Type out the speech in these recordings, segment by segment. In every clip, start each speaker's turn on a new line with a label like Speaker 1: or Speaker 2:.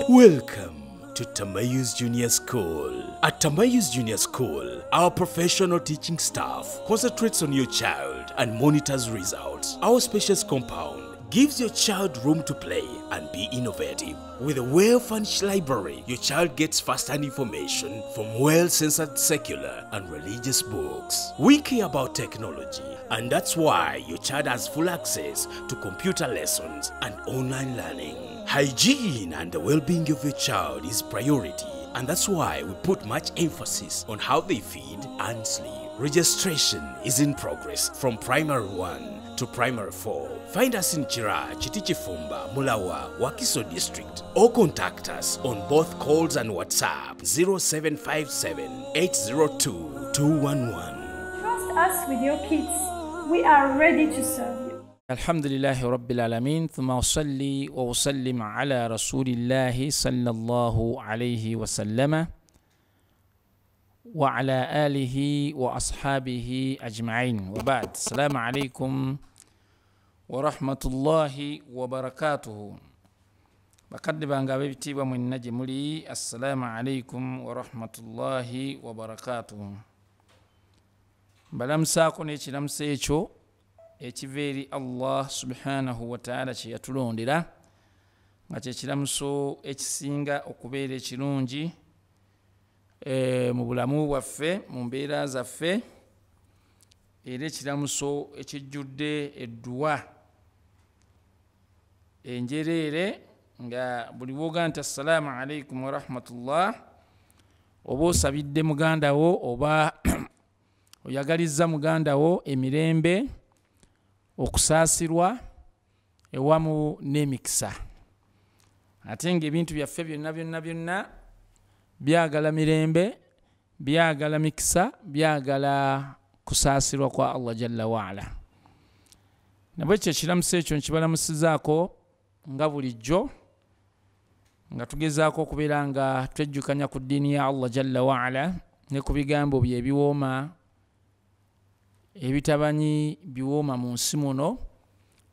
Speaker 1: Welcome to Tamayus Junior School. At Tamayus Junior School, our professional teaching staff concentrates on your child and monitors results. Our spacious compound gives your child room to play and be innovative. With a well-furnished library, your child gets first-hand information from well-censored secular and religious books. We care about technology, and that's why your child has full access to computer lessons and online learning. Hygiene and the well-being of your child is priority, and that's why we put much emphasis on how they feed and sleep. Registration is in progress from Primary 1 to Primary 4. Find us in Chira, Chitichifumba, Mulawa, Wakiso District, or contact us on both calls and WhatsApp 0757 802 211.
Speaker 2: Trust us with your kids. We are ready to serve you.
Speaker 3: Alhamdulillahi Rabbil Alameen, thumma usalli wa usallim ala Rasulillahi sallallahu alayhi wa sallama wa ala alihi wa ashabihi ajma'in. Wa ba'd. Assalamu alaikum wa rahmatullahi wa barakatuhu. Bakadde banga bebitibwa mwenna gye muli. Assalamu alaikum wa rahmatullahi wa barakatuhu. Balamusaako n'ekiramusa ekyo ekiva eri Allah subhanahu wa ta'ala kye yatulondera nga kyekiramuso ekisinga okubeera ekirungi mu bulamu bwaffe, mu mbeera zaffe, era ekiramuso ekijjudde edduwa enjereere nga buli bwoga nti assalamu alaikum wa rahmatullah oba osabidde muganda wo oba oyagalizza muganda wo emirembe, okusaasirwa ewamu n'emikisa. Ate ng'ebintu byaffe byonna byagala mirembe, byagala mikisa, byagala kusaasirwa kwa Allah jalla waala. Nabwe ekyo ekiramusa ekyo nkibalamusizaako nga bulijjo nga tugezaako okubeera nga twejjukanya ku ddiini ya Allah jalla waala ne ku bigambo bye ebiwooma ebitabanyi biwooma mu nsi muno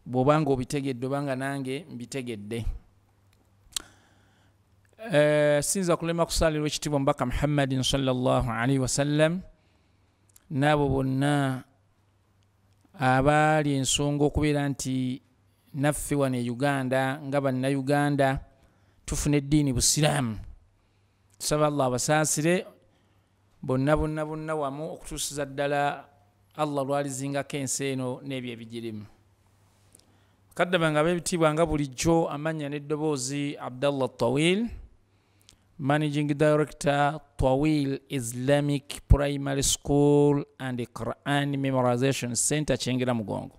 Speaker 3: bw'oba nga obitegedde oba nga nange mbitegedde. Sinza kulema kusaalirwa ekitiibwa Mubaka Muhammadin sallallahu alaihi wasallam n'abo bonna abaali ensonga okubeera nti naffe wano e Uganda nga bannayuganda tufuna eddiini Busiraamu. Tusaba Allah abasaasire bonna wamu okutuusiza ddala Allah lwalizingako ensi eno n'ebyo ebigirimu. Kaddaba nga b'ebitiibwa nga bulijjo amannya n'eddoboozi Abdallah Tawil, Managing Director Tawil Islamic Primary School and Quran Memorization Center Kyengera Mugongo.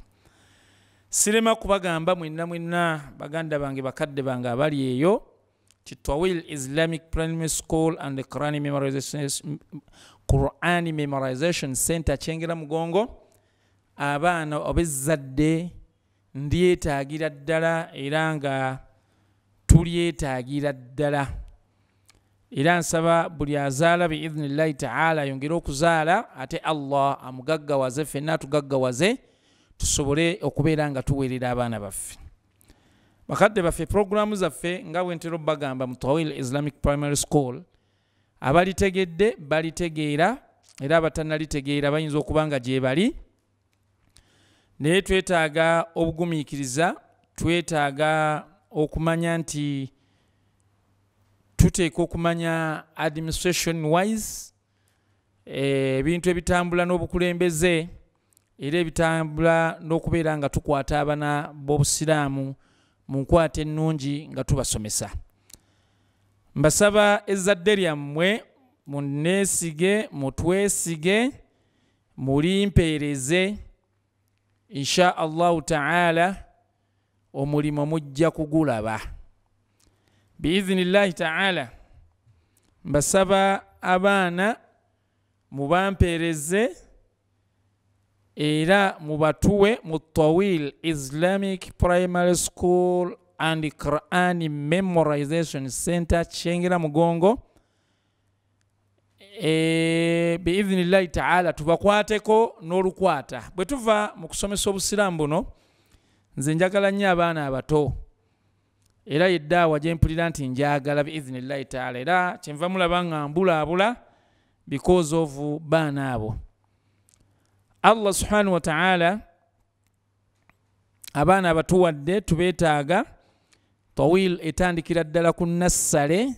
Speaker 3: Sirema kubagamba mwenna baganda bange bakadde bange abali eyo ti Tawil Islamic Primary School and Quran Memorization Center Kyengera Mugongo, abaana obezzadde ndyetaagira ddala era nga tulyetaagira ddala. Era nsaba buli azaala biidhnillahi ta'ala ayongere okuzaala ate Allah amugaggawaze, ffenna atugaggawaze tusobole okubeera nga tuweerera abaana baffe. Bakadde baffe programu zaffe nga bwe ntera obbagamba mu Tawil Islamic Primary School, abalitegedde balitegeera era abatannalitegeera bayinza okuba nga gye bali, naye twetaaga obugumiikiriza, twetaaga okumanya nti tuteeka okumanya administration wise ebintu ebitambula n'obukulembeze era ebitambula n'okubeera nga tukwata abaana b'Obusiraamu mu nkwata ennungi nga tubasomesa. Mbasaba ezzadde lyammwe munneesige, mutwesige, mulimpeereze, insha Allahu ta'ala omulimo mujja kugulaba biidhnillahi ta'ala. Mbasaba abaana mubampeereze era mubatuwe mu Tawil Islamic Primary School and Quran Memorization Center Kyengera Mugongo. Biidhnillahi ta'ala tubakwateko n'olukwata. Bwe tuva mu kusomesa Obusiraamu buno, nze njagala nnyo abaana abato era yeddaawa gye mpulira nti njagala biiznillahi taala, era kyenva mulaba nga mbulaabula because of baana abo. Allah subhanahu wa ta'ala abaana abatuwadde tubeetaaga tawil etandikira ddala ku nassale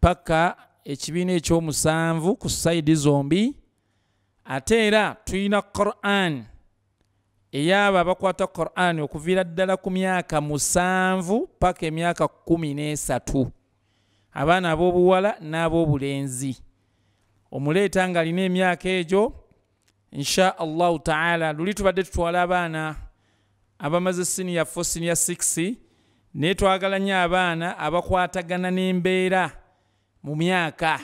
Speaker 3: paka ekibiina ekyomusanvu ku sayidi zombi. Ate era tulina Quran eyaba abakwata Quran okuviira ddala ku myaka 7 paka emyaka 13, abaana ab'obuwala n'ab'obulenzi. Omuleeta nga alina emyaka egyo insha Allahu taala luli tubadde tutwala abaana abamaze senior 4 senior 6 naye twagala nnyo abaana abakwatagana n'embeera mu myaka.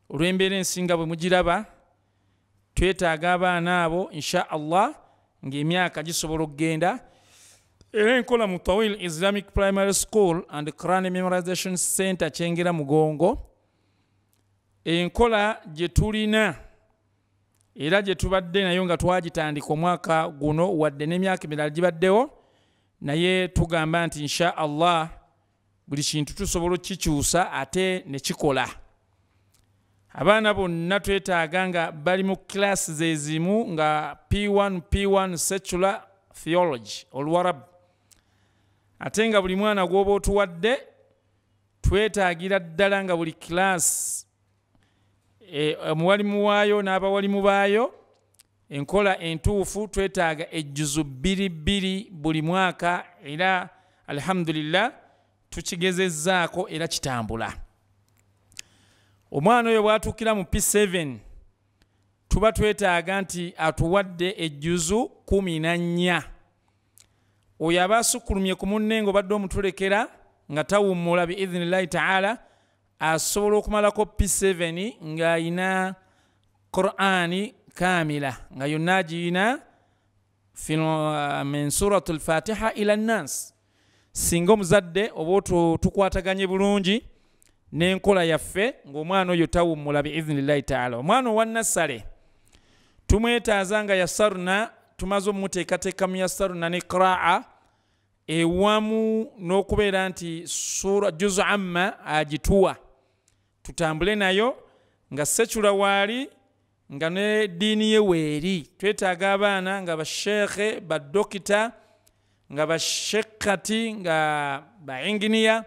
Speaker 3: Olw'embeera ensinga bwe mugiraba twetaaga abaana abo insha Allah ng'emyaka gisobola okugenda. Era enkola mu Tawil Islamic Primary School and Quran Memorization Center Kyengera Mugongo, enkola gye tulina era gye tubadde nayo nga twagitandika omwaka guno wadde n'emyaka emirala gibaddewo, naye tugamba nti insha Allah buli kintu tusobola okukikyusa ate ne kikola. Abaana bonna twetaaga nga bali mu classes ezimu nga P1 Secular Theology Oluwarabu. Ate nga buli mwana gw'oba otuwadde twetaagira ddala nga buli class omuwalimu waayo n'abawalimu baayo enkola entuufu twetaaga ejjuzu 2 buli mwaka, era alhamdulillah tukigezezzaako era kitambula. Omwana oyo bw'atuukira mu P7 tuba twetaaga nti atuwadde ejjuzu 14. Oyo aba asukkulumye ku munne ng'obadde omutulekera nga tawummula biiznillahi taala asobola okumalako P7 ng'ayina Qur'ani kamila nga yonna agiyina min suratul Fatiha ila nnas. Singa omuzadde oba tukwataganye bulungi n'enkola yaffe ng'omwana oyo tawummula biiznillahi taala. Omwana owa nassale tumwetaaza nga yasarna tumaze omumuteekateeka mu yasarna ne qira'a ewamu n'okubeera nti sura juzu amma agituwa tutambule nayo nga secula waali nga ne diini ye weeri. Twetaaga abaana nga bashekhe badokita nga bashekati nga bainginiya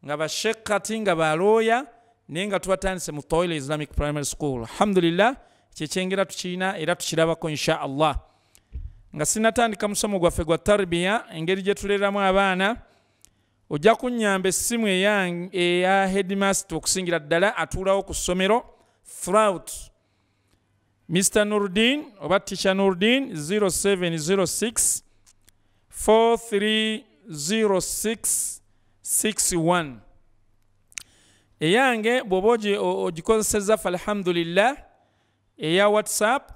Speaker 3: nga bashekati nga balooya naye nga tubatandise mu Tawil Islamic Primary School. Alhamdulillah kyekyengera tukirina era tukirabako insha Allah. Nga sinatandika musomo gwaffe gwa tarbiya engeri gye tuleramu abaana ojja kunnyamba essimu eya headmaster okusingira ddala atuulawo ku ssomero throughout. Mr. Nurdin oba Teacher Nurdin 0706 430661. Eyange bw'oba ogikozesezza alhamdulillah eya WhatsApp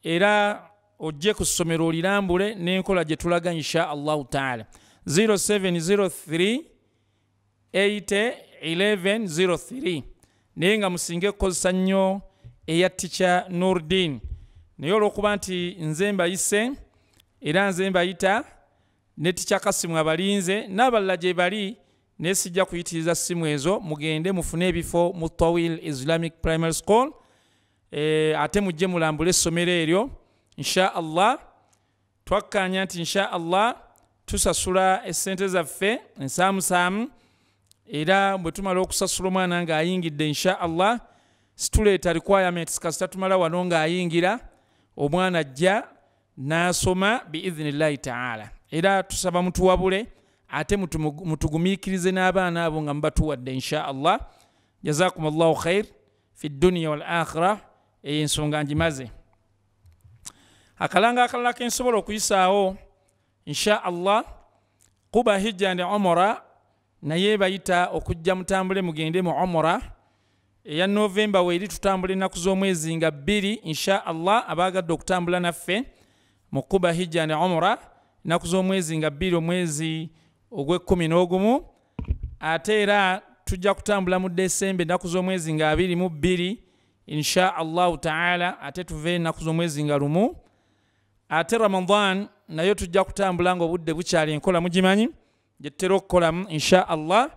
Speaker 3: era ojje ku ssomero olirambule n'enkola gye tulaga insha Allahu taala 0703 801103. Naye nga musinge okukozesa nnyo eya Teacher Nurdin, naye olw'okuba nti nze mbayise era nze mbayita ne Teacher Kasimu abalinze n'abalala gye bali, naye sijja kuyitiriza ssimu ezo. Mugende mufune ebifo mu Tawil Islamic Primary School ate mujje mulambule essomero eryo insha Allah. Twakkaanya nti insha Allah tusasula essente zaffe ensaamusaamu, era bwe tumala okusasula omwana ng'ayingidde insha Allah situleeta requirements kasita tumala wano ng'ayingira omwana ajja n'asoma biiznillahi taala. Era tusaba mutuwabule ate mutugumiikirize n'abaana abo nga mubatuwadde insha Allah. Jazakum Allahu khair fi dunya wal akhirah. Ensonga ngimaze. Akalanga akalala ke nsobola okuyisaawo insha Allah kuba hijja ne umra, naye bayita okujja mutambule mugende mu umra eya November weeri tutambule ennaku z'omwezi nga 2 insha Allah. Abaagadde okutambula naffe mu kuba hijja ne umra ennaku z'omwezi nga 2 omwezi ogw'e11. Ate era tujja kutambula mu December ennaku z'omwezi nga 22 insha Allahu taala, ate tuve ennaku z'omwezi nga 1. Ate Ramadan nayo tujja kutambula nga obudde bukyali, enkola mugimanyi gyetera okukolamu insha Allah.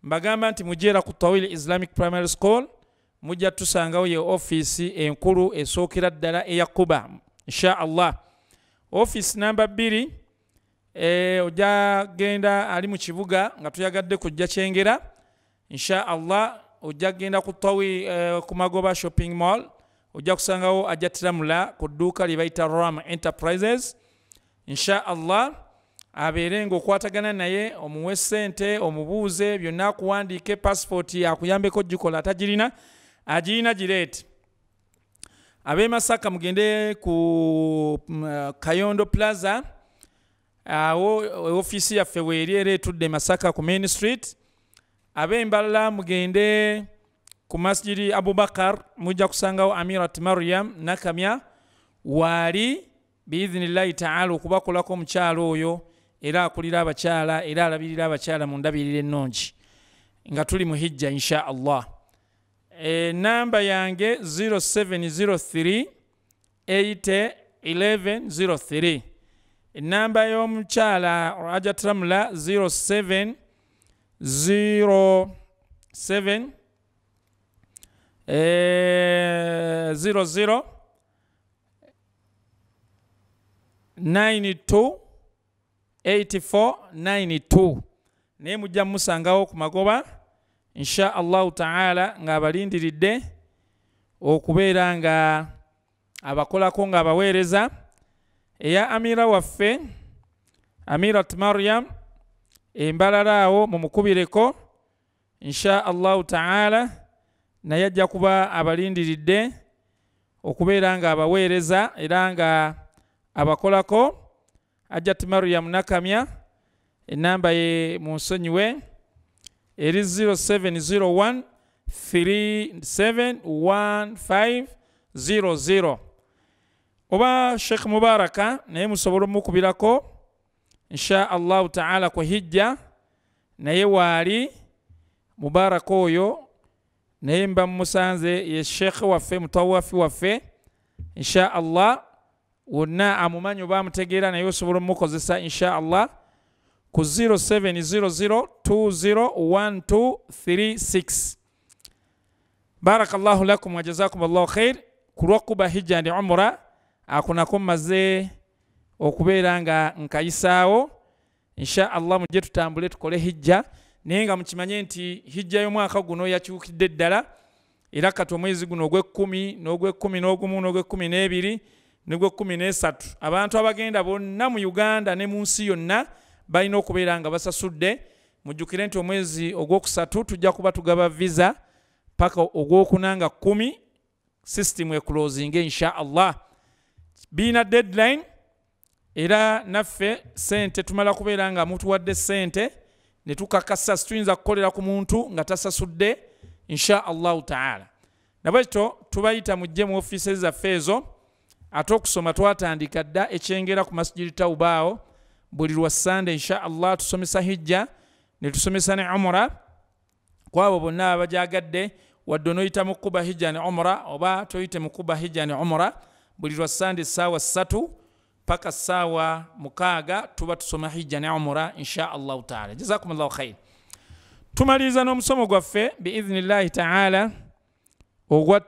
Speaker 3: Mbagamba nti mujera ku Tawil Islamic Primary School mujja tusangawo ye office enkulu esookera ddala eya Quba insha Allah. Office namba 2 ojja genda ali mu kibuga nga tuyagadde kujja Kyengera insha Allah. Ojja genda ku Tawil ku Magoba Shopping Mall ojja kusangawo ajja tiramula ku dduuka lye bayita Ram Enterprises insha Allah. Abeere ng'okwatagana naye omuwe ssente omubuuze byonna akuwandiike passport akuyambeko gikola atagirina agirina gireeti. Ab'e Masaka mugende ku Kayondo Plaza awo office yaffe weeri era etudde Masaka ku Main Street. Ab'e Mbalala mugende ku Masjidi Abubakar mujja kusangawo Amirat Maryam Nakamya waali biidhinillahi ta'ala okubakolako omukyalo oyo era akulira abakyala era alabirira abakyala mu ndabirira ennungi nga tuli mu hijja insha Allah. Namba yange 0703 80 1103. Namba y'omukyala ajja tiramula 07 00 92 8492. Naye mujja musangawo ku Magoba insha Allah ta'ala ng'abalindiridde okubeera nga abakolako ng'abaweereza. Eya Amira waffe Amirat Maryam Embalala awo mumukubireko insha Allah ta'ala naye ajja kuba abalindiridde okubeera nga abaweereza era nga abakolako. Ajjat Maryam Nakamya enamba ye munsonyiwe eri 0701 371500 oba Sheikh Mubaraka naye musobola omukubirako insha Allah ta'ala ku hijja naye waali Mubaraka oyo naye mba musanze ye Sheikh waffe mutawafi waffe insha Allah wonna amumanyi oba amutegeera naye osobola omukozesa insha Allah ku 0700201236. Barakallahu lakum wa jazakumullahu khair. Ku lw'okuba hijja ndi umra ako nako mmaze okubeera nga nkayisaawo insha Allah mujje tutambule tukole hijja naye nga mukimanye nti hijja y'omwaka guno yakyukidde ddala era kati omwezi guno ogw'ekkumi n'ogw'ekkumi n'ogumu n'ogw'ekkumi n'ebiri n'ogw'ekkumi n'esatu abantu abagenda bonna mu Uganda ne mu nsi yonna balina okubeera nga basasudde. Mujjukire nti omwezi ogwokusatu tujja kuba tugaba visa paka ogwokuna nga 10 system eclosinge insha Allah. Biina deadline era naffe sente tumala kubeera nga mutuwadde sente ne tukakasa tuyinza kukolera ku muntu nga tasasudde insha Allah ta'ala. Nabwekyo tubayita mujje mu office zaffe ezo. Ate okusoma twatandika dda Ekyengera ku Masjidi Tawbao buli lwa Sunday insha Allah tusomesa hijja ne tusomesa ne umra kwabo bonna abajagadde wadde onoyita mu kuba hijja ne umra oba toyite mu kuba hijja ne umra buli lwa Sunday saawa 3 paka saawa 6 tuba tusoma hijja ne umra insha Allah ta'ala. Jazakumullahu khair. Tumaliza n'omusomo gwaffe biidhnillahi ta'ala ogwa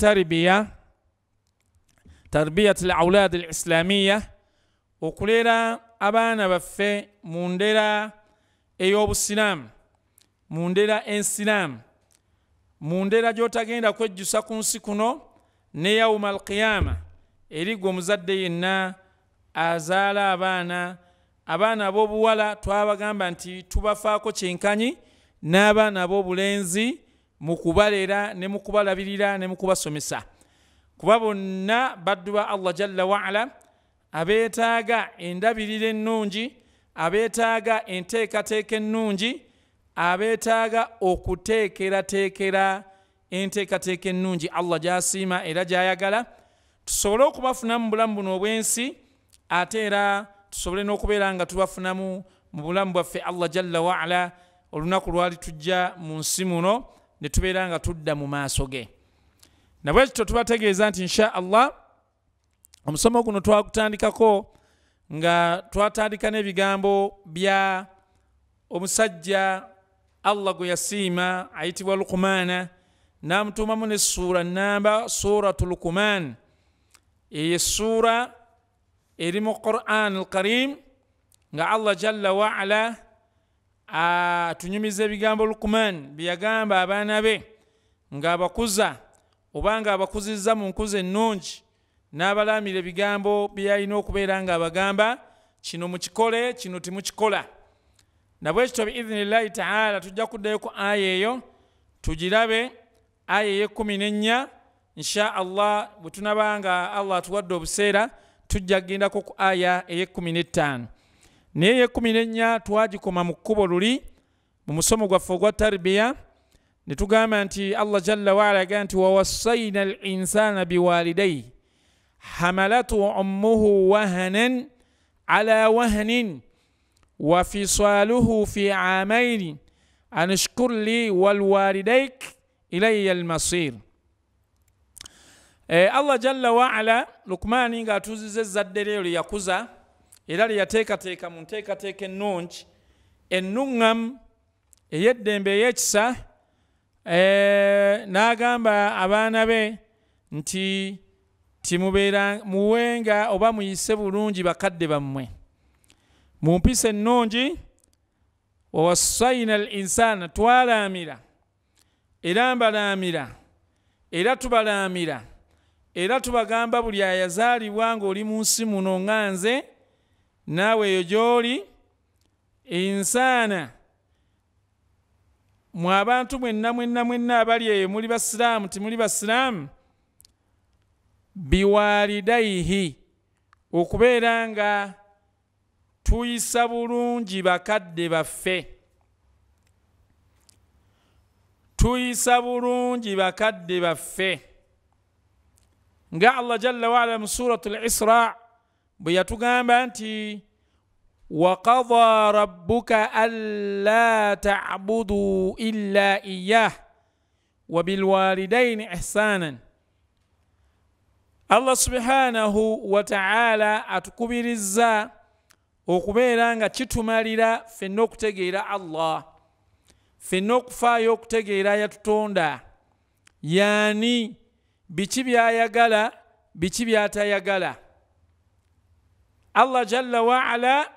Speaker 3: tarbiyat al-awlad al-islamiyya okulera abaana baffe mu ndera ey'obusiraamu mu ndera ensiraamu mu ndera gy'otagenda kwejjusa ku nsi kuno ne yawma al-qiyama eri gwe omuzadde yenna azaala abaana ab'obuwala twabagamba nti tubafaako kyenkanyi n'abaana ab'obulenzi mu kubalera ne mu kubalabirira ne mu kubasomesa kuba bonna baddu ba Allah jalla wa'ala abeetaaga endabirira ennungi abeetaaga enteekateeka ennungi abeetaaga okuteekerateekera enteekateeka ennungi Allah gy'asiima era gy'ayagala tusobole okubafuna mu bulamu buno obw'ensi ate era tusobole n'okubeera nga tubafunamu mu bulamu bwaffe Allah jalla wa'ala olunaku lwali tujja mu nsi muno ne tubeera nga tudda mu maaso ge. Nabwekityo tubategeeza nti insha Allah omusomo guno twakutandikako nga twatandika n'ebigambo bya omusajja Allah gwe yasiima ayitibwa Luqmaana n'amutuumamu n'essuura nnamba suuratu Luqmaan. Eyo essuura eri mu Qur'an al-Karim nga Allah jalla wa ala atunyumiza ebigambo Luqmaan bye yagamba abaana be ng'abakuza oba ng'abakuzizza mu nkuza ennungi n'abalaamira ebigambo bye yalina okubeera ng'abagamba kino mukikole kino timukikola. Nabwe kityo biidhnillahi ta'ala tujja kuddayo ku aya eyo tugirabe aya ey'ekumi insha Allah bwe tunabanga Allah atuwadde obuseera tujja kugendako ku aya ey'ekumi naye ey'ekumi twagikoma mu kkubo luli mu musomo gwaffe ogwa tarbiya ne tugamba nti Allah jalla wa ala yagamba nti wawassayna al insana biwalidayhi hamalatu ummuhu wahanan ala wahnin وفصاله في عامين أن اشكر لي والوالديك إلي المصير. Allah jalla wa ala Luqmaani ng'atuuzizza ezzadde lye lyeyakuza era lyeyateekateeka mu nteekateeka ennungi ennuŋŋamu ey'eddembe ey'ekisa, n'agamba abaana be nti timubeera muwenga oba muyise bulungi bakadde bammwe mu mpisa ennungi. Wawassayna al insana twalaamira era mbalaamira era tubalaamira era tubagamba buli ayazaalibwa ng'oli mu nsi muno nga nze naawe eyo gy'oli insaana mu abantu mwenna abali eyo muli basiraamu timuli basiraamu biwalidayhi okubeera nga tuyisa bulungi bakadde baffe, tuyisa bulungi bakadde baffe nga Allah jalla wa ala mu suratul Isra bwe yatugamba nti wa qadha rabbuka alla ta'budu illa iyyah wa bil walidayni ihsanan. Allah subhanahu wa ta'ala atukubirizza okubeera nga kitumalira ffenna okutegeera Allah, ffenna okufaayo okutegeera yatutonda yaani, biki byayagala biki byatayagala. Allah jalla wa ala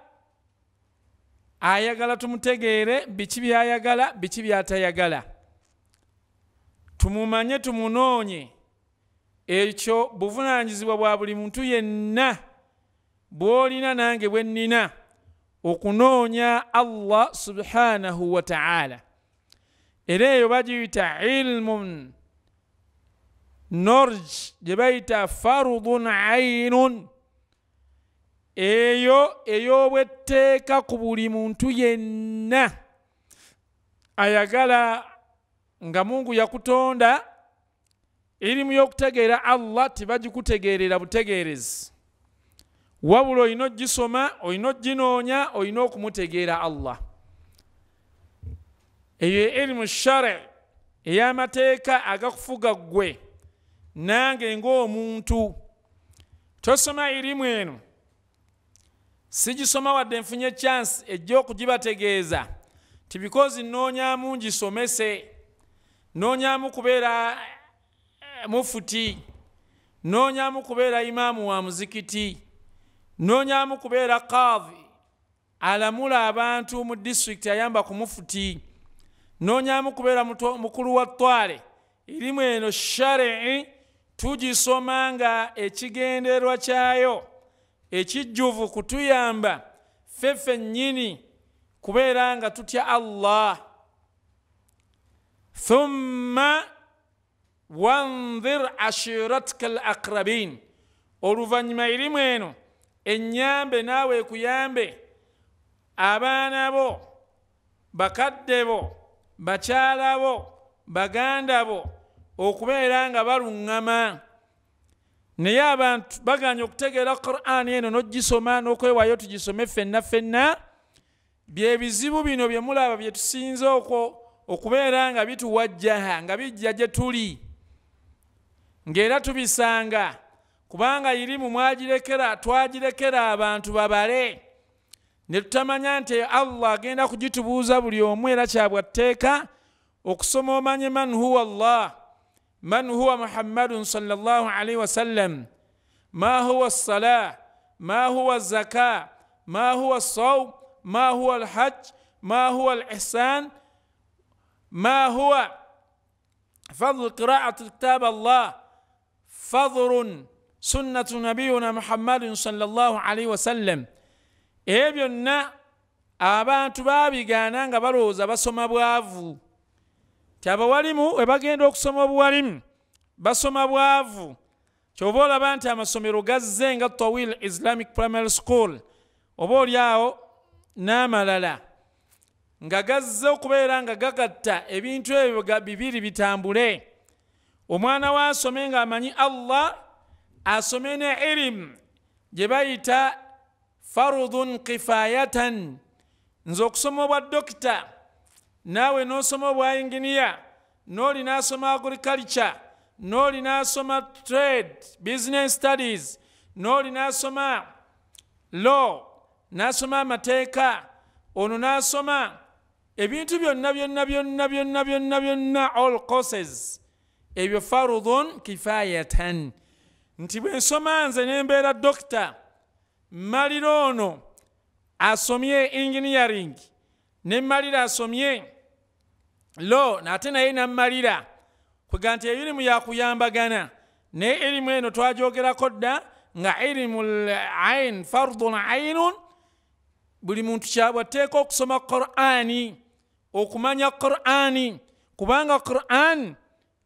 Speaker 3: ayagala tumutegeere biki byayagala biki byatayagala, tumumanye tumunoonye. Ekyo buvunaanyizibwa bwa buli muntu yenna bw'olina nange bwe nnina okunoonya Allah subhanahu wa ta'ala. Era eyo bagiyita ilmun norj gye bayita farudun aynun, eyo ey'obwetteeka ku buli muntu yenna ayagala nga Mungu yakutonda. Irimu y'okutegeera Allah tibagikutegeerera butegeerezi, wabula olina ogisoma, olina oginoonya, olina okumutegeera Allah. Eyo irimu shari ey'amateeka agakufuga ggwe nange ng'omuntu. Tosoma irimu eno, sigisoma wadde nfunye chance ejja okugibategeeza ti because nnoonyaamu ngisomese, nnoonyaamu kubeera mufuti, nnoonyaamu kubeera imaamu wa muzikiti, nnoonyaamu kubeera qaadhi alamula abantu mu district ayamba ku mufuti, nnoonyaamu kubeera mukulu wa ttwale. Irimu eno shari'i tugisoma nga ekigenderwa kyayo ekijjuvu kutuyamba ffeffe nnyini kubeera nga tutya Allah. Thumma wanzir ashiratka al aqrabin, oluvannyuma irimu eno ennyambe naawe ekuyambe abaana bo, bakadde bo, bakyala bo, baganda bo okubeera nga baluŋŋama. Naye abantu baganya okutegeera Qur'an eno n'ogisoma n'okwewaayo tugisome ffenna ffenna. Bye bizibu bino bye mulaba bye tusinze okubeera nga bituwajjaha nga bijja gye tuli, ng'era tubisanga kubanga irimu twagirekera abantu babale ne tutamanya nti Allah agenda kugitubuuza buli omu era kyabwatteeka okusoma omanye man huwa Allah, man huwa Muhammadun sallallahu alaihi wasallam, ma huwa as-salah, ma huwa az-zakah, ma huwa as-sawm, ma huwa al-hajj, ma huwa al-ihsan, ما هو فضل قراءة كتاب الله، فضل سنة نبينا محمد صلى الله عليه وسلم. byonna abantu babigaana nga balowooza basoma bwavu. Ti abawalimu we bagenda okusoma obuwalimu basoma bwavu. Ky'oba olaba nti amasomero gazze nga Tawil Islamic Primary School oba oliawo n'amalala nga gazze okubeera nga gagatta ebintu ebyo bibiri bitambule. Omwana we asome ng'amanyi Allah, asome ne ilimu gye bayita farudun kifayatan. Nze okusoma obwa dokita, naawe n'osoma obwa inginiya, n'oli n'asoma agriculture, n'oli n'asoma trade business studies, n'oli n'asoma law, n'asoma amateeka, ono n'asoma ebintu byonna all courses. Ebyo farudun kifayatan. Nti bwe nsoma nze ne mbeera dokita, mmalira ono asomye engineering, ne mmalira asomye law, ate naye nammalira kwega nti ebirimu yakuyambagana ne erimu eno twajogerako dda nga ilimu al-ain fardun ainun. Buli muntu kyabwatteeka okusoma Qur'ani, okumanya Qur'ani, kubanga Qur'an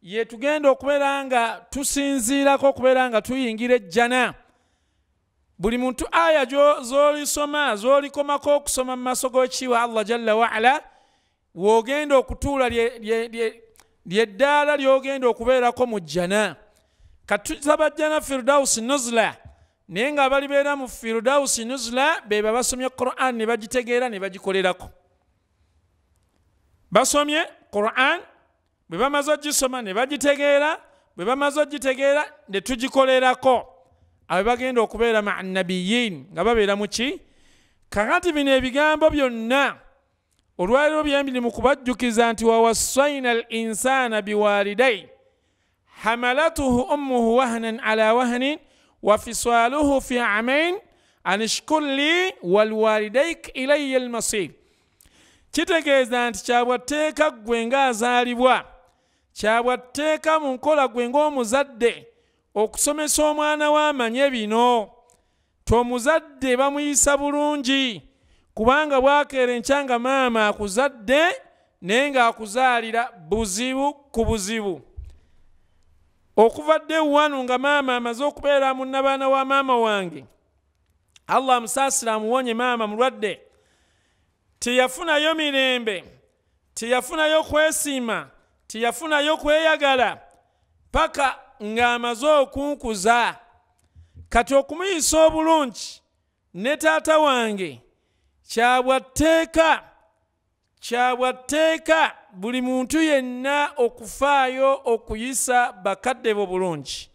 Speaker 3: yetugenda okubeera nga tusinziirako okubeera nga tuyingira ejjana. Buli muntu aya z'olisoma z'olikomako okusoma mu maaso g'ekiwa Allah jalla waala, w'ogenda okutuula lyeddaala ly'ogenda okubeerako mu jjana. Katusaba jjana Firdausi Nuzula, naye nga abalibeera mu Firdausi Nuzula beba basomye Qur'an ne bagitegeera ne bagikolerako. Basomye Qur'an, bwe bamaze ogisoma ne bagitegeera, bwe bamaze ogitegeera ne tugikolerako. Abo bagenda okubeera ma'a nabiyyin nga babeera mu ki? Kakati bino ebigambo byonna olwaliro byembiri mu kubajjukiza nti wawassayna al-insana biwalidayhi hamalatuhu ummuhu wahnan ala wahnin wa fisaluhu fi amain an ishkur li walwalidayk ilayya al-masir. Kitegeeza nti kyabwatteeka ggwe ng'azaalibwa, kyabwatteeka mu nkola ggwe ng'omuzadde okusomesa omwana we amanye bino. Tomuzadde bamuyisa bulungi, kubanga bwakeera enkya nga maama akuzadde naye ng'akuzaalira buzibu ku buzibu. Okuva dde wano nga maama amaze okubeera munnabaana wa maama wange, Allah amusaasira amuwonye maama mulwadde, teyafunayo mirembe, teyafunayo kwesiima, teyafunayo kweyagala paka ng'amaze okunkuza. Kati okumuyisa obulungi ne taata wange kyabwatteeka buli muntu yenna okufaayo okuyisa bakadde bo bulungi.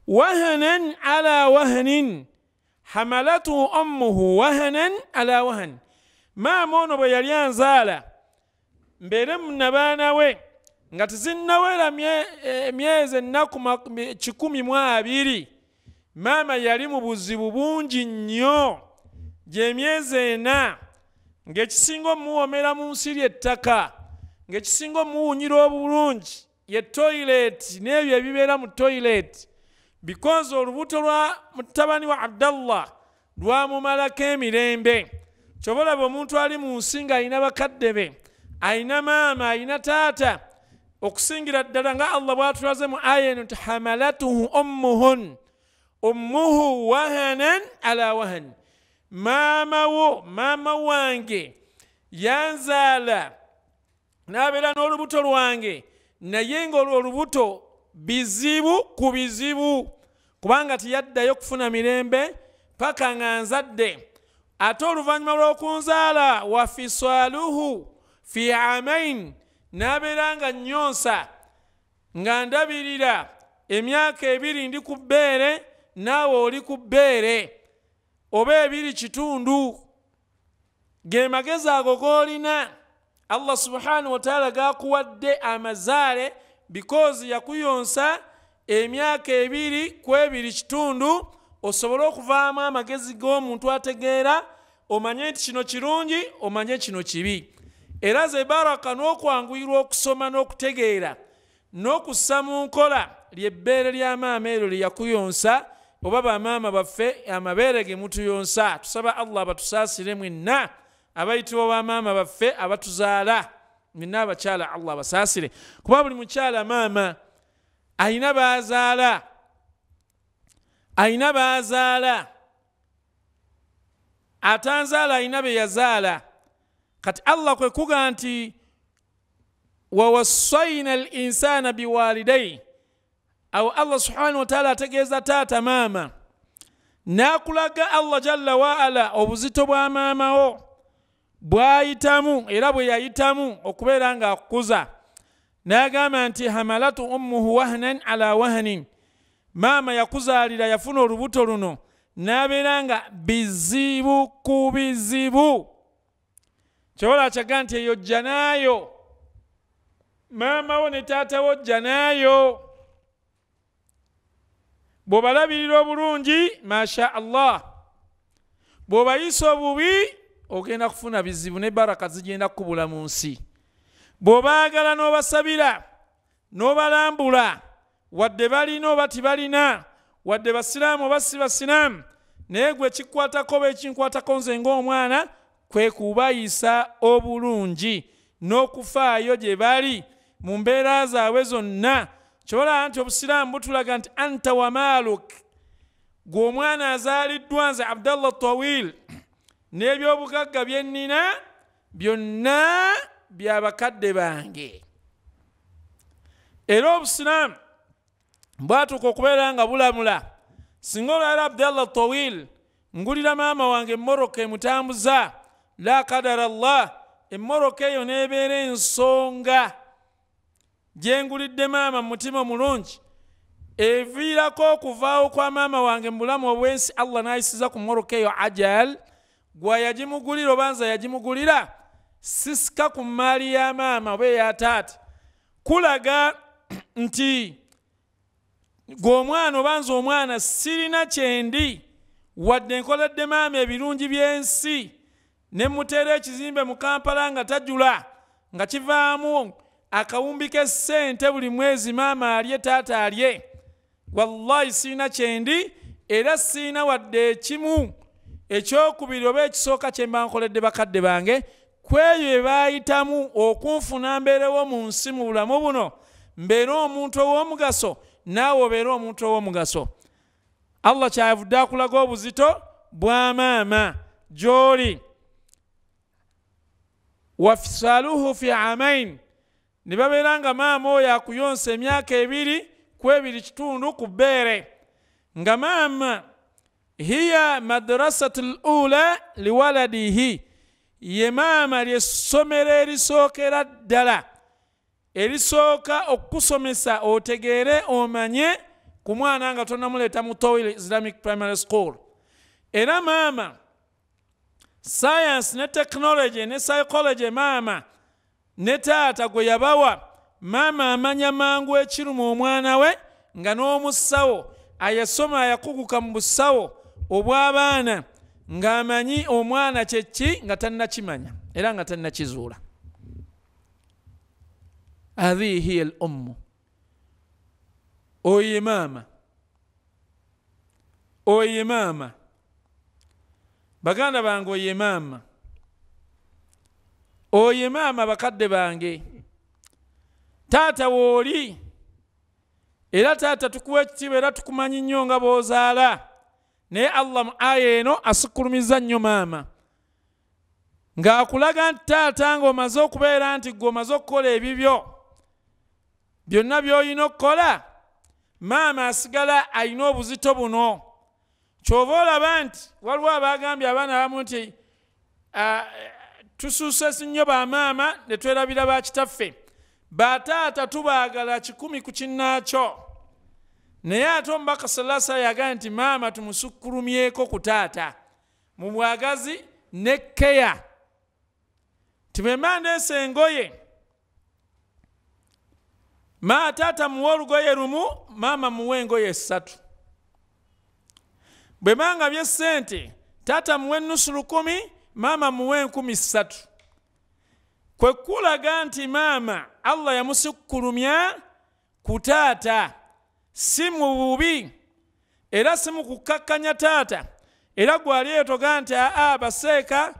Speaker 3: Wahanan ala wahanin hamalatu ummuhu wahanan ala wahan. Maama ono bwe yali anzaala mbeere munnabaana we nga tezinnawera emyezi ennaku 120, maama yali mu buzibu bungi nnyo, gy'emyezi 4, ng'ekisinga omuwoomera mu nsi ly'ettaka, ng'ekisinga omuwunyira obulungi ye toilet n'ebyo ebibeera mu toilet, because olubuto lwa mutabani wa Abdallah lwamumalako emirembe. Ky'oba olaba omuntu ali mu nsi ng'alina bakadde be, alina maama, alina taata, okusingira ddala nga Allah bw'atulaze mu aya eno nti hamalatuhu ummuhu wahanan ala wahan. Maama wange yanzaala n'abeera n'olubuto lwange, naye ng'olwo olubuto bizibu ku bizibu, kubanga teyaddayo kufuna mirembe paka nga nzadde. Ate oluvannyuma lw'okunzaala wa fisaluhu fi amain, n'abeera nga nnyonsa nga ndabirira emyaka 2 ndi ku bbeere, naawe oli ku bbeere, oba 2.5. ge magezi ago g'olina Allah subhanahu wa ta'ala gakuwadde amazaale because yakuyonsa emyaka 2 ku 2.5 osobole okuvaamu amagezi g'omuntu ategeera omanye nti kino kirungi omanye kino kibi era ze baraka n'okwanguyirwa okusoma n'okutegeera n'okussa mu nkola lyebbeere lya maama eryo lye yakuyonsa oba bamaama baffe amabeere ge mutuyonsa tusaba Allah abatusaasire mwenna abayitibwa bamaama baffe abatuzaala mwenna abakyala Allah abasaasire kuba buli mukyala maama ayina baazaala atanzaala ayina be yazaala kati Allah kwe kuga nti wawassayna al-insana biwalidayhi awo Allah subhanahu wa ta'ala ategeeza taata maama n'akulaga Allah jalla wa ala obuzito bwa maamawo bwayitamu era bwe yayitamu okubeera ng'akukuza n'agamba nti hamalatu ummuhu wahnan ala wahnin maama yakuzaalira yafuna olubuto luno n'abeera nga bizibu ku bizibu kyobola kyaga nti eyo jja naayo maamawo ne taatawo jja naayo bw'obalabirira obulungi masha Allah bw'obayisa obubi ogenda kufuna bizibu ne baraka zigenda kukubula mu nsi bw'obaagala n'obasabira n'obalambula wadde balina oba tibalina wadde basiraamu oba si basiraamu naye gwe kikwatako oba ekinkwatako nze ng'omwana kwe kubayisa obulungi n'okufaayo gye bali mu mbeera zaabwe zonna kyobola nti obusiraamu butulaga nti anta wa maaluk gwe omwana azaaliddwa nze Abdallah Tawil n'ebyobugagga bye nnina byonna byabakadde bange era obusiraamu bwatuuka okubeera nga bulamula singa olwala Abdallah Tawil ngulira maama wange emmoroka emutambuza la kadara Allah emmoroka eyo n'ebeera ensonga gyengulidde maama mu mutima omulungi eviirako okuvaawo kwa maama wange mu bulamu obwensi Allah n'ayisiza ku mmoroka eyo ajal gwa yagimugulira obanza yagimugulira sisika ku maali ya maama oba eya taata kulaga nti gwe omwana obanza omwana sirina kyendi wadde nkoledde maama ebirungi by'ensi ne muteera ekizimbe mu Kampala nga tajula nga kivaamu akawumbi k'essente buli mwezi maama alye taata alye wallahi sirina kyendi era sirina wadde ekimu ekyokubiri oba ekisooka kye mba nkoledde bakadde bange kweyo ebaayitamu okunfuna mbeerewo mu nsi mu bulamu buno mbeere omuntu ow'omugaso naawe obeere omuntu ow'omugaso Allah kyavudde akulaga obuzito bwa maama gy'oli wafisaaluhu fi amain ne babeera nga maama oyo akuyonsa emyaka 2 ku 2.5 ku bbeere nga maama hiya madrasatu l-ula liwaladihi ye maama ly'essomero erisookera ddala erisooka okukusomesa otegeere omanye ku mwana nga tonnamuleeta mu Tawil Islamic Primary School era maama science ne technology ne psychology maama ne taata gwe yabawa maama amanya mangu ekiruma omwana we nga n'omusawo ayasoma ayakuguka mu busawo obw'abaana ng'amanyi omwana kyeki nga tannakimanya era nga tannakizuula hadhihi hiya al-ummu oye maama baganda bange oye maama bakadde bange taata wooli era taata tukuwa ekitiibwa era tukumanyi nnyo nga b'ozaala naye Allah mu aya eno asikulumiza nnyo maama ng'akulaga nti taata ng'omaze okubeera nti gwe omaze okukola ebibyo byonna by'olina okukola maama asigala alina obuzito buno kyova olaba nti waliwo abagambye abaana abamu nti tusuuse nnyo bamaama ne twerabira bakitaffe bataata tubaagala 100 ku kinnaakyo naye ate omubaka salasa yagamba nti maama tumusukkulumyeko ku taata mu bwagazi ne keya tibemba ndeese engoye taata muwe olugoye lumu maama muwe engoye 3 bwebanga byesente taata muwe nusu 10 maama muwe 3,000 kwe kulaga nti maama Allah yamusikkulumya ku taata si mu bubi era si mu kukakkanya taata era gwali etoga nti baseeka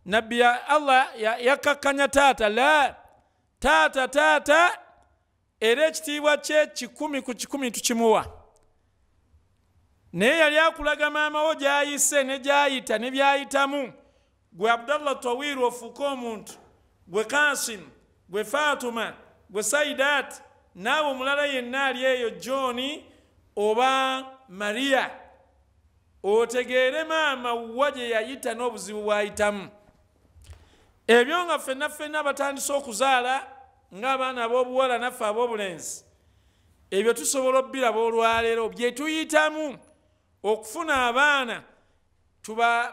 Speaker 3: nabbi Allah yakakkanya taata la taata era ekitiibwa kye 10 ku 10 tukimuwa naye yali akulaga maama wo gyayise ne gyayita ne byayitamu gwe Abdallah Tawiru ofuuka omuntu gwe Kasim gwe Fatuma gwe Saidat naawe omulala yenna ali eyo John oba Maria otegeere maama wa gye yayita n'obuzibu bwayitamu ebyo nga ffenna batandise okuzaala ng'abaana ab'obuwala naffe ab'obulenzi ebyo tusobola obbiraba olwaleero bye tuyitamu okufuna abaana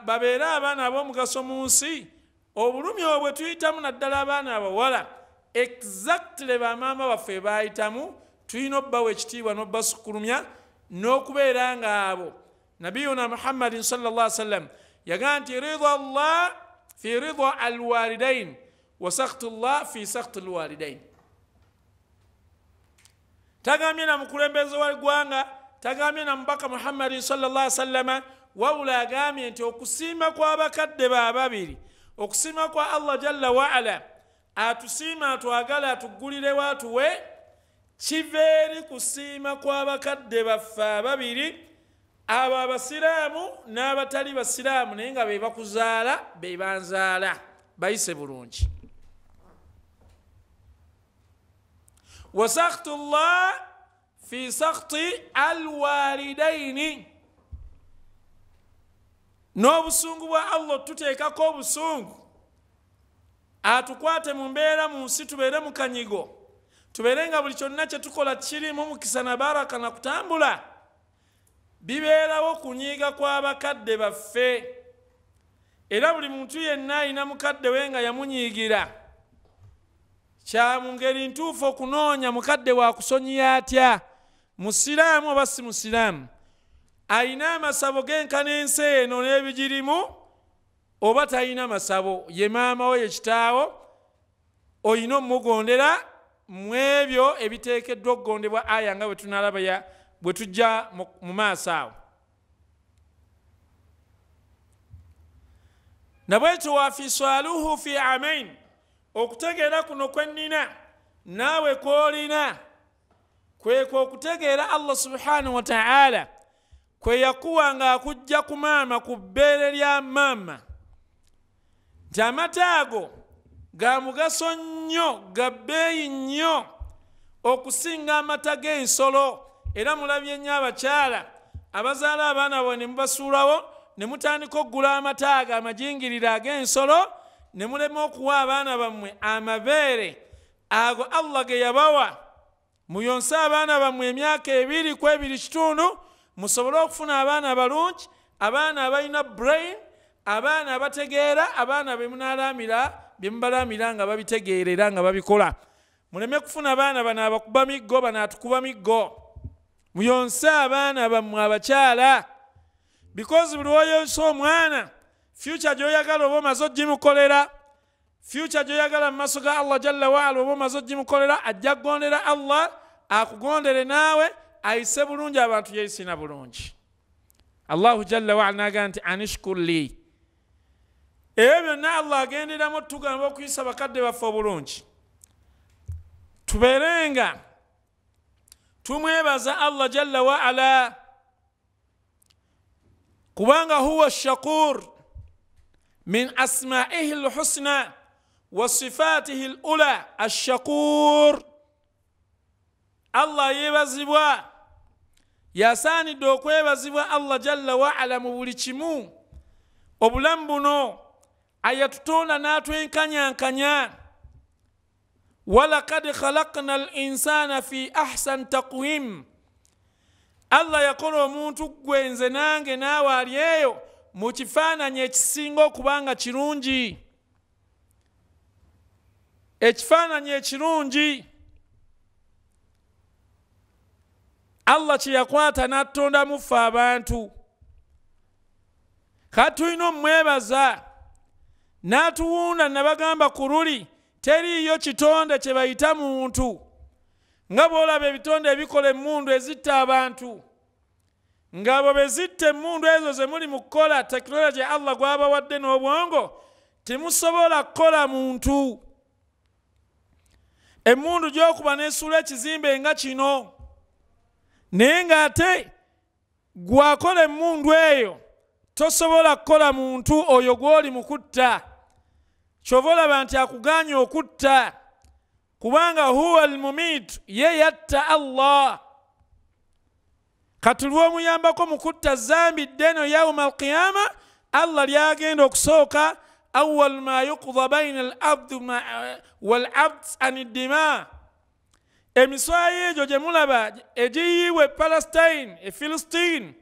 Speaker 3: babeere abaana ab'omugaso mu nsi obulumi obwo bwe tuyitamu naddala abaana abawala exactly bamaama baffe baayitamu tulina obbawa ekitiibwa n'obbasukkulumya n'okubeera ng'abo nabiyuna Muhammadin sallallahu alaihi wasallam yagaa nti ridha Allah fi ridha alwalidain wa sakhtu Allah fi sakhti alwalidain tagambye na mukulembeze w'eggwanga tagambye na mubaka Muhammadin sallallahu alaihi wasallam wabula agambye nti okusiima kw'abakadde babiri okusiima kwa Allah jalla wa ala atusiima atwagala atuggulirewo atuwe kiveeri kusiima kw'abakadde baffe ababiri abo abasiraamu n'abatali basiraamu naye nga be bakuzaala be banzaala bayise bulungi wa sakhtu llah fi sakhti alwalidaini n'obusungu bwa Allah tuteekako obusungu atukwate mu mbeera mu nsi tubeere mu kanyigo tubeere nga buli kyonna kye tukola kirimu mukisa na baraka na kutambula bibeerawo kunyiiga kw'abakadde baffe era buli muntu yenna alina mukadde we nga yamunyiigira kya mu ngeri ntuufu okunoonya mukadde waakusonyiya atya musiraamu oba si musiraamu alina amasabo genkana ensi eno n'ebigirimu oba talina masabo ye maama we ye kitaawo olina omugondera mu ebyo ebiteekeddwa okugondebwa aya nga bwe tunalaba bwe tujja mu maaso awo nabwekyo wafiiswaluhu fi amain okutegeera kuno kwennina naawe kwolina kwekwo okutegeera Allah subhanahu wa ta'ala kwe yakuwa nga akujja ku maama ku bbeere lya maama nti amata ago ga mugaso nnyo ga bbeeyi nnyo okusinga amata g'ensolo era mulabye nnyo abakyala abazaala abaana bo ne mubasuulawo ne mutandika okugula amata ago amajingirire ag'ensolo ne mulema okuwa abaana bammwe amabeere ago Allah ge yabawa muyonse abaana bammwe emyaka 2 ku 2.5 musobole okufuna abaana abalungi abaana abalina brain abaana abategeera abaana bemubalaamira nga babitegeerera nga babikola muleme kufuna abaana bano abakuba miggo bano atukuba miggo muyonse abaana bammwe abakyala because buli woyonse omwana future gyoyagala oba omaze ogimukolera future gyoyagala mu maaso ga Allah jalla waala oba omaze ogimukolera ajja kugondera Allah akugondere naawe ayise bulungi abantu yeyisina bulungi Allahu jalla waala naga nti anishkur li ebyo byonna Allah agenderamu tugamba okuyisa bakadde baffe obulungi tubeerenga tumwebaza Allah jalla waala kubanga huwa shakur min asma'ihi alhusna wa sifatihi alula ashakur Allah yebazibwa yasaanidde okwebazibwa Allah jalla waala mu buli kimu obulamu buno ayatutonda n'atwenkanyankanya walaqad khalaqna al-insana fi ahsan taqwim Allah yakola omuntu gwenze nange naawe ali eyo mu kifaananyi ekisinga okubanga kirungi ekifaananyi ekirungi Allah kye yakwata n'atondamu ffe abantu kati tulina omwebaza n'atuwunda nabagamba ku luli teriiyo kitonde kye bayita muntu nga bw'olaba ebitonde ebikola emmundu ezitta abantu ng'abo bezitta emmundu ezo ze muli mu kukola tekinologi Allah gw'abawadde n'obwongo temusobola kukola muntu emmundu gy'okuba n'esuula ekizimbe nga kino naye ng'ate gwakola emmundu eyo tosobola kukola muntu oyo gw'oli mu kutta kyova olaba nti akugaanye okutta kubanga huwa almumitu ye yatta Allah kati lw'omuyambako mu kutta zambi ddeno yawma alqiyama Allah lyagenda okusooka awwal ma yuqda bayna al-abdi wal-abd an ad-dima emiswayi egyo gye mulaba egiyiibwa Palestine Philistine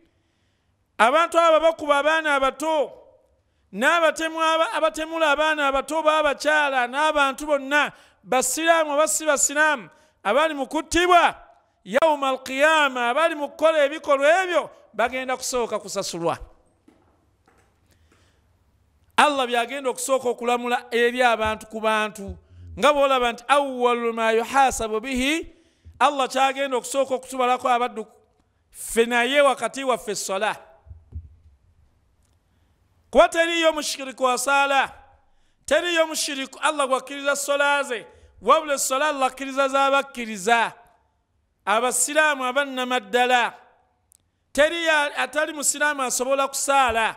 Speaker 3: abantu abo bakuba abaana abato n'abatemula abaana abato b'abakyala n'abantu bonna basiraamu oba si basiraamu abali mu kuttibwa yawma alqiyama abali mu kukola ebikolwa ebyo bagenda kusooka kusasulwa Allah byagenda okusooka okulamula eri abantu ku bantu nga bw'olaba nti awwalu ma yuhasabu bihi Allah kyagenda okusooka okutubalako abaddu ffe naye wakati waffe essola kuba teriyo mushiriku asaala teriyo mushiriku Allah gwakkiriza sola ze wabula essola Allah akkiriza z'abakkiriza abasiraamu abannamaddala teriyo atali musiraamu asobola kusaala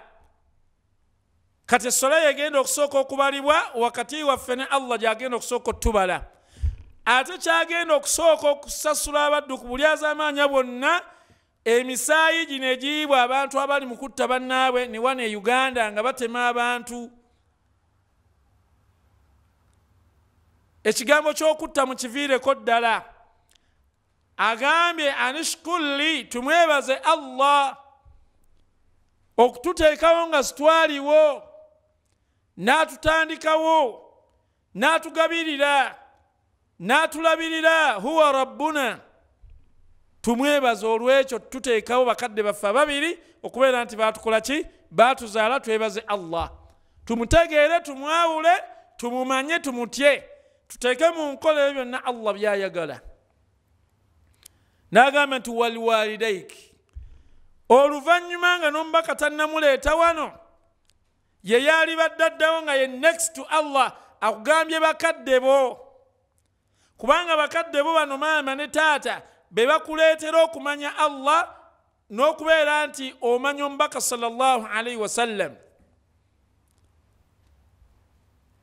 Speaker 3: kati essola yegenda okusooka okubalibwa wakati waffe ne Allah gyagenda okusooka otubala ate kyagenda okusooka okusasula abaddu ku buli az'amaanya bonna emisaayi gino egiyiibwa abantu abali mu kutta bannaabwe ne wano e Uganda nga batema abantu ekigambo ky'okutta mu kiviireko ddala agambye anishkulli tumwebaze Allah okututeekawo nga sitwaliwo n'atutandikawo n'atugabirira n'atulabirira huwa rabbuna tumwebaze olw'ekyo tuteekawo bakadde baffe ababiri okubeera nti baatukola ki baatuzaala twebaze Allah tumutegeere tumwawule tumumanye tumutye tuteeke mu nkola ebyo byonna Allah byayagala n'agamba nti waliwalidaiki oluvannyuma nga n'omubaka tannamuleeta wano ye yaali baddaddawo nga ye next to Allah akugambye bakadde bo kubanga bakadde bo bano maama ne taata be bakuleetera okumanya Allah n'okubeera nti omanya omubaka sallallahu alaihi wasallam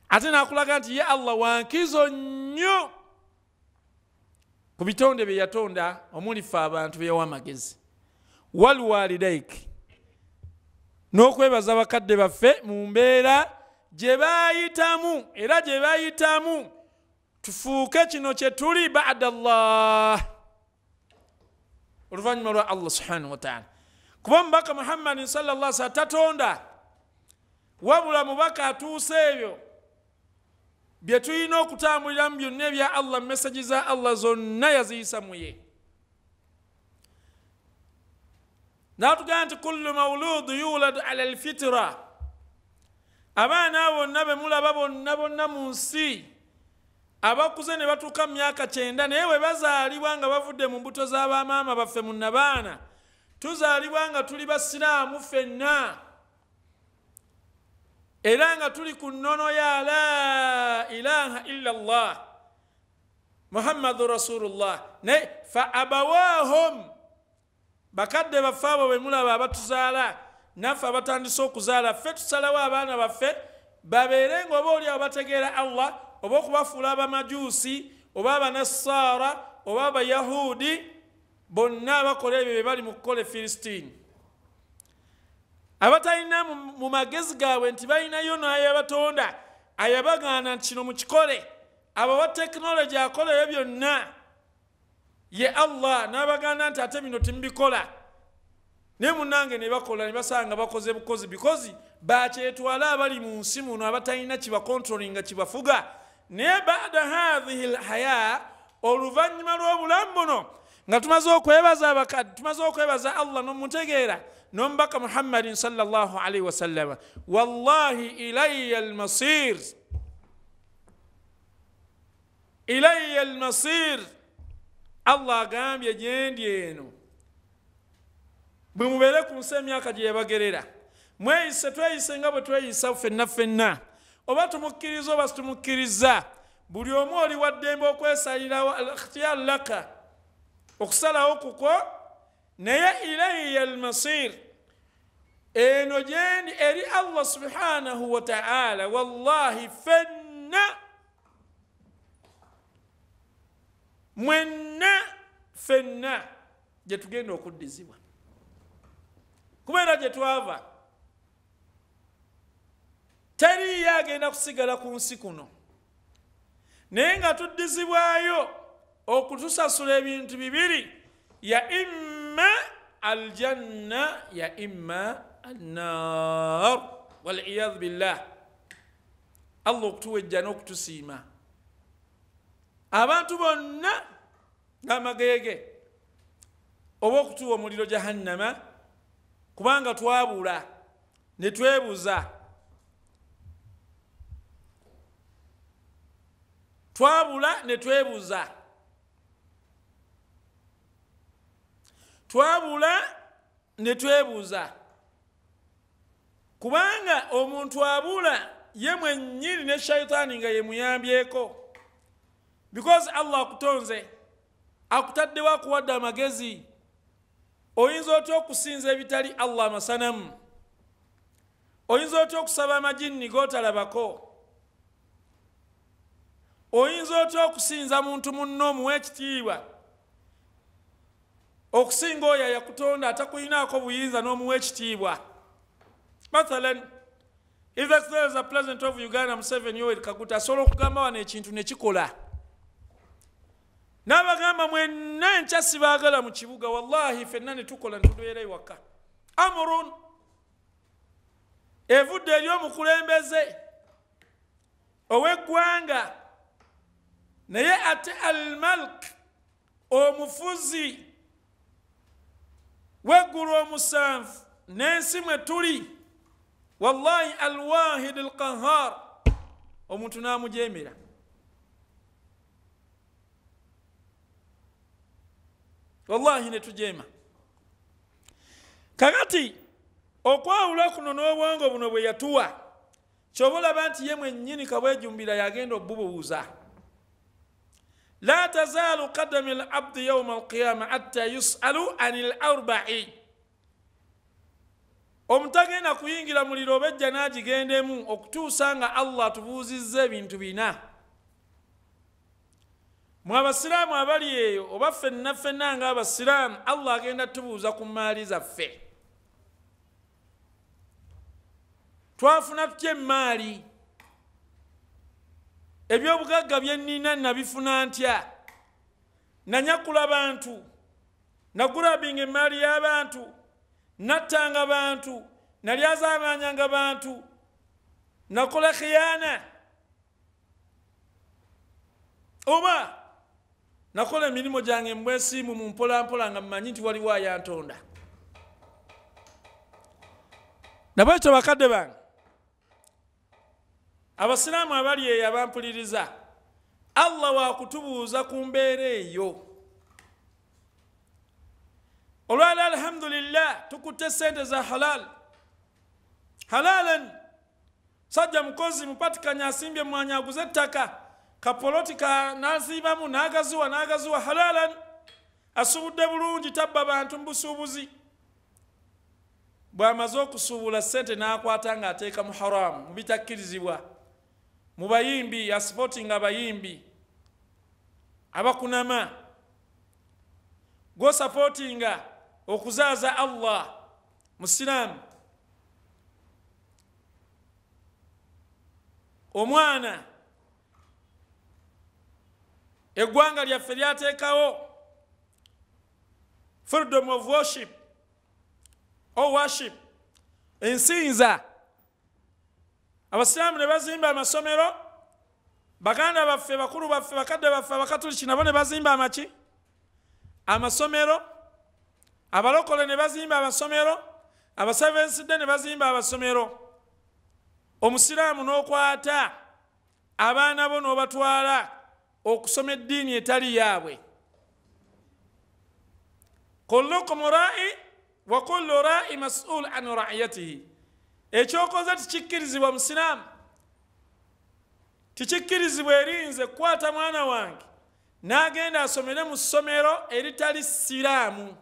Speaker 3: ate n'akulaga nti ye Allah wankizo nnyo ku bitonde bye yatonda omuli ffe abantu be yawa amagezi waliwalidaiki n'okwebaza bakadde baffe mu mbeera gye baayitamu era gye baayitamu tufuuke kino kye tuli ba'da Allah oluvannyuma lwa Allah subhanahu wa ta'ala kuba omubaka Muhammadin sallallahu alaihi wasallam tatonda wabula mubaka atuuse ebyo bye tulina okutambuliramu byonna ebya Allah mesaji za Allah zonna yaziyisa mu ye n'atugamba nti kullu mawludu yuladu ala alfitra abaana bonna be mulaba bonna mu nsi abakuze ne batuuka mu myaka 9 naye bwe bazaalibwa nga bavudde mu mbuto z'abamaama baffe munnabaana tuzaalibwa nga tuli basiraamu ffenna era nga tuli ku nnono ya la ilaha illa Allah muhammadu rasulullah naye fa abawahum bakadde baffe abo be mulaba abatuzaala naffe abatandise okuzaala ffe tusalawo abaana baffe babeere nga oba oliawo bategeera Allah oba okubafuula abamajuusi oba abanassaara oba abayahudi bonna abakola ebyo be bali mu kukola Filisitini abatalina mu magezi gaabwe nti balinayo n'ayabatonda ayabagaana nti kino mukikole abawa tekinologi akola ebyo byonna ye Allah n'abaganda nti ate bino timubikola naye munnange ne bakola ne basanga bakoze bukozi bikozi bakyetwala abali mu nsi muno abatalina kibakontrolinga kibafuga naye baada hadhihi lhaya oluvannyuma lw'obulamu buno nga tumaze okwebaza abakadde tumaze okwebaza allah n'omutegeera n'omubaka muhammadin sallallahu alaihi wasallam wallahi ilayya almasir ilayya almasir allah agambye gyendi eno bwe mubeere ku nsi emyaka gye yabagerera mweyise tweyise nga bwe tweyisa ffenna ffenna oba tumukkiriza oba situmukkiriza buli omu oli waddembe okwesalirawo al-ikhtiyar laka okusalawo kuko naye ilayya almasir eno gyendi eri allah subhanahu wa ta'ala wallahi fenna mwenna fenna gye tugenda okuddizibwa kubeera gye twava teriyo agenda kusigala ku nsi kuno naye nga tuddizibwayo okutusasula ebintu bibiri ya imma aljanna ya imma annar waliyadhu billah allah okutuwejja n'okutusiima abantu bonna ng'amageege oba okutuwa omuliro jahannama kubanga twabula ne twebuza twabula ne twebuza twabula ne twebuza kubanga omuntu abula ye mwennyini ne shayitaani nga ye muyambyeko because allah akutonze akutaddewo akuwadde amagezi oyinza otya okusinza ebitali allah amasanamu oyinza otya okusaba amajinni g'otalabako oyinza otya okusinza muntu munno omuwa ekitiibwa okusinga oyo yakutonda atakuyinaako buyinza n'omuwa ekitiibwa mathalan if there is a president of Uganda Museveni Yoweri Kaguta asobola okugamba wano ekintu ne kikola n'abagamba mwenna enkya sibaagala mu kibuga wallahi ffenna ne tukola ne tubeera ewaka amurun evudde eri omukulembeze ow'eggwanga naye ate almalk omufuzi w'eggulu omusanvu n'ensi mwe tuli wallahi alwahid alqahar omuntu n'amujeemera wallahi ne tujeema kakati okwawula kuno n'obwongo buno bwe yatuwa kyoba olaba nti ye mwennyini kabwejumbira yagenda obubuuza la tazaalu qadami alabdi yauma alqiyama hatta yusalu ani larba'i omutagenda kuyingira muliro obejja n'agigendemu okutuusa nga allah atubuuzizza ebintu bina mwe abasiraamu abali eyo oba ffenna ffenna nga abasiraamu allah agenda tubuuza ku maali zaffe twafuna tutya emaali ebyobugagga bye nnina nabifuna ntya nanyakula bantu nagurabinga emaali y'abantu nattanga bantu nalyazaamanyanga bantu nakola khiyana oba nakola emirimu gyange mbwesiimu mu mpolampola nga mmanyi nti waliwo ayantonda nabwekyo bakadde bange abasiraamu abali eyo abampuliriza allah waakutubuuza ku mbeera eyo olwali alhamdulillah tukutte sente za halal halalan sajja mukozi mupatikanya asimbye mwanya aguze ettaka kapoloti n'aziibamu n'agaziwa halalan asubudde bulungi tabba bantu mu busuubuzi bw'amaze okusuubula sente n'akwata ng'ateeka mu haramu mu bitakkirizibwa mu bayimbi yasipotinga abayimbi abakunama gwosapotinga okuzaaza allah musiraamu omwana eggwanga lyaffe lyateekawo freedom of worship or worship ensinza abasiraamu ne bazimba amasomero baganda baffe bakulu baffe bakadde baffe abakatuliki nabo ne bazimba amaki amasomero, abalokole ne bazimba amasomero, abasevensidde ne bazimba amasomero. Omusiraamu n'okwata abaana bo n'obatwala okusoma eddiini etali yaabwe. Kullukum ra'i wa kullu ra'i mas'ul an ra'iyatihi. Ekyokoze tikikkirizibwa musiraamu, tikikkirizibwa erinze kukwata mwana wange n'agenda asomere mu ssomero eritali siraamu.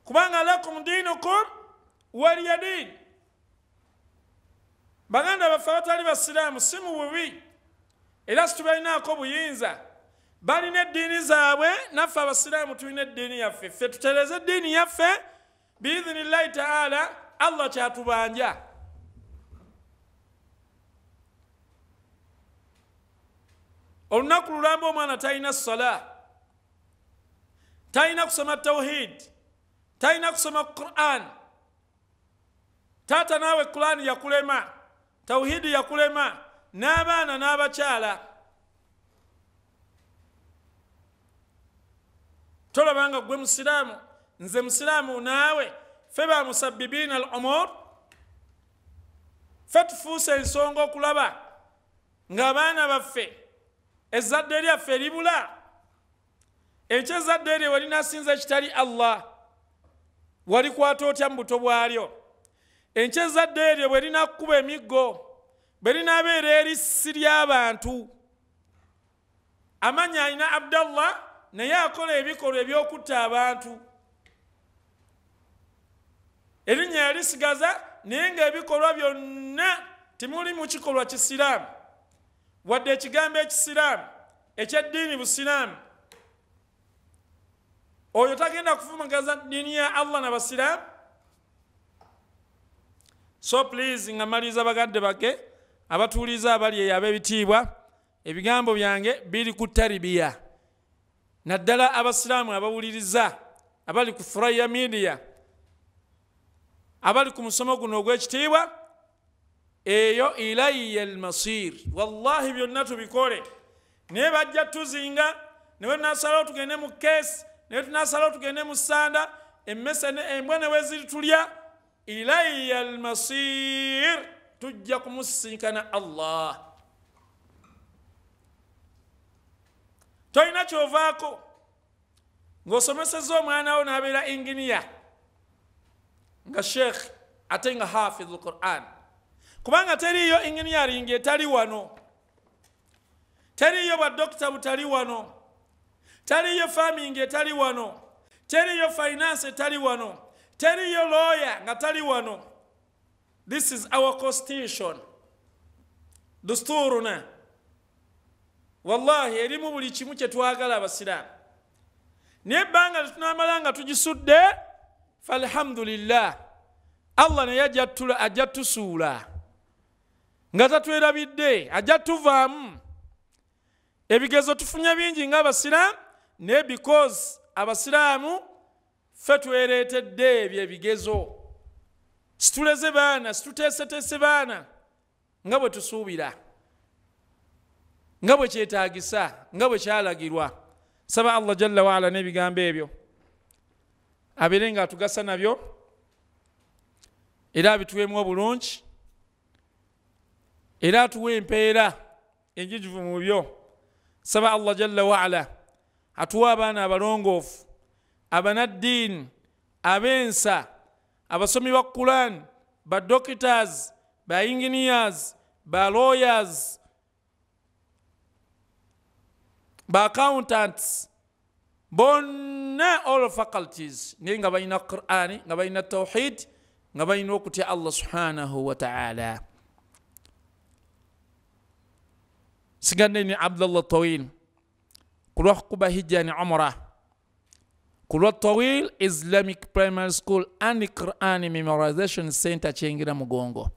Speaker 3: Kubanga lakum dinukum waliya diin. Baganda baffe abatali basiraamu si mu bubi era situbalinaako buyinza, balina eddiini zaabwe, naffe abasiraamu tulina eddiini yaffe. Ffe tutereze eddiini yaffe biidhinillahi taala, Allah kyatubanja. Olunaku lulamba omwana talina ssala, talina kusoma tawhid, talina kusoma Qur'an. Taata naawe Qur'an yakulema, tawhidi yakulema, n'abaana n'abakyala. Tolabanga gwe musiraamu, nze musiraamu naawe, ffe ba musabbibiina al-umur, ffe tufuuse ensonga okulaba ng'abaana baffe ezzadde lyaffe libula. Ekyo ezzadde eryo walinasinza ekitali Allah, walikwata otya mu buto bwalyo? Ekyo ezzadde eryo bwe linakuba emiggo, bwe linaabeera erissi ly'abantu. Amanya alina Abdallah naye akola ebikolwa ebyokutta abantu. Erinnya yalisigaza naye ng'ebikolwa byonna timuli mu kikolwa kisiraamu, wadde ekigambo ekisiraamu ekyeddiini busiraamu. Oyo tagenda kufumagaza ddiini ya Allah n'abasiraamu. So please nga maliriza bagadde bake abatuuliza abali eyo ab'ebitiibwa, ebigambo byange biri ku taribiya. Naddala abasiraamu abawuliriza abali ku Furaya Media, abali ku musomo guno ogw'ekitiibwa, eyo ilayya al-masir. Wallahi byonna tubikole, naye bajja tuzinga, naye tunasalawo tugende mu keesi, naye tunasalawo tugende mu ssanda, emmese embwa ne weziritulya. Ilayya al-masir, tujja kumusinkana Allah. Tolina kyovaako ng'osomesezza omwana wo n'abeera inginiya nga sheikh ate nga hafidhu Qur'an. Kubanga teriyo engineering etali wano, teriyo badokita butali wano, teriyo farming etali wano, teriyo finance etali wano, teriyo lawyer nga tali wano. This is our constitution, dusturuna. Wallahi erimu buli kimu kye twagala abasiraamu. Naye ebbanga tunamala nga tugisudde, falhamdulillah, Allah naye ajja tusuula nga tatwerabidde, ajja tuvaamu. Ebigezo tufunye bingi ng'abasiraamu, naye because abasiraamu ffe twereetedde ebyo ebigezo. Situleze baana, situteeseteese baana nga bwe tusuubira, nga bwe kyetaagisa, nga bwe kyalagirwa. Saba Allah jalla waala n'ebigambo ebyo abeere nga atugasa nabyo era abituweemu obulungi, era atuwe empeera enjujuvu mu byo. Saba Allah jalla waala atuwa abaana abalongoofu, abanaddiini, ab'ensa, abasomi ba Quran, ba doctors, ba engineers, ba lawyers, ba accountants, bonna all faculties, naye nga balina Qur'ani, nga balina tawhid, nga balina okutya Allah subhanahu wa ta'ala. Sigadde ni Abdullah Tawil kulwa kuba hijja ni umrah, kulwa Tawil Islamic Primary School and Quran Memorization Center Chengira Mugongo.